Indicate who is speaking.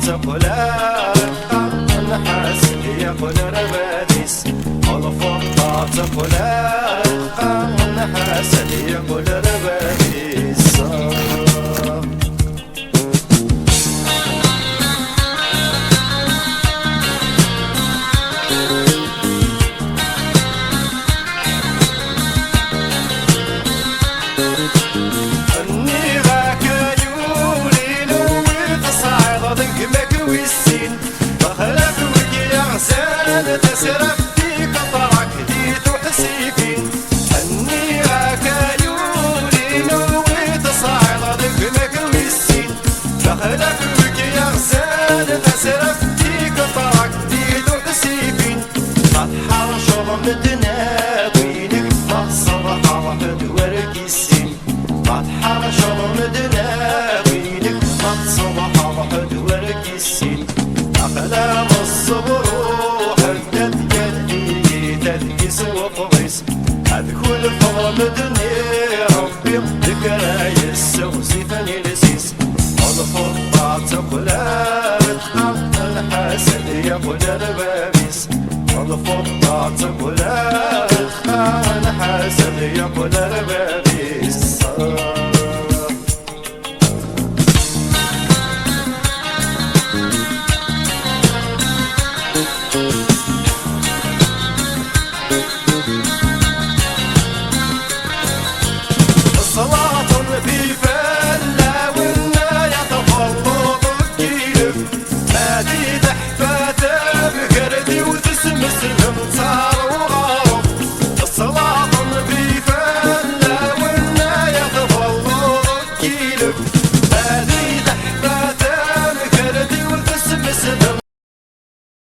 Speaker 1: تقولا الحاسد يقول رباديس الفضة تقولا الحاسد يقول رباديس تسرف في قطرك ديت وحسيكين أني راك عيوني نوي تصاعد ضقمك ويسين دخلك وك يا غزال تسرف في قطرك ديت وحسيكين فتحة شرم دناوينك مصر حرف دورك السين فتحة شرم دناوينك مصر حرف دورك السين أقلام الصبر أدخل فرمدني ربي ذكرى يسوسي فني لسيس الفضة تقولا بتحط الحسد يقول ربابيس الفضة تقولا الحسد يقول ربابيس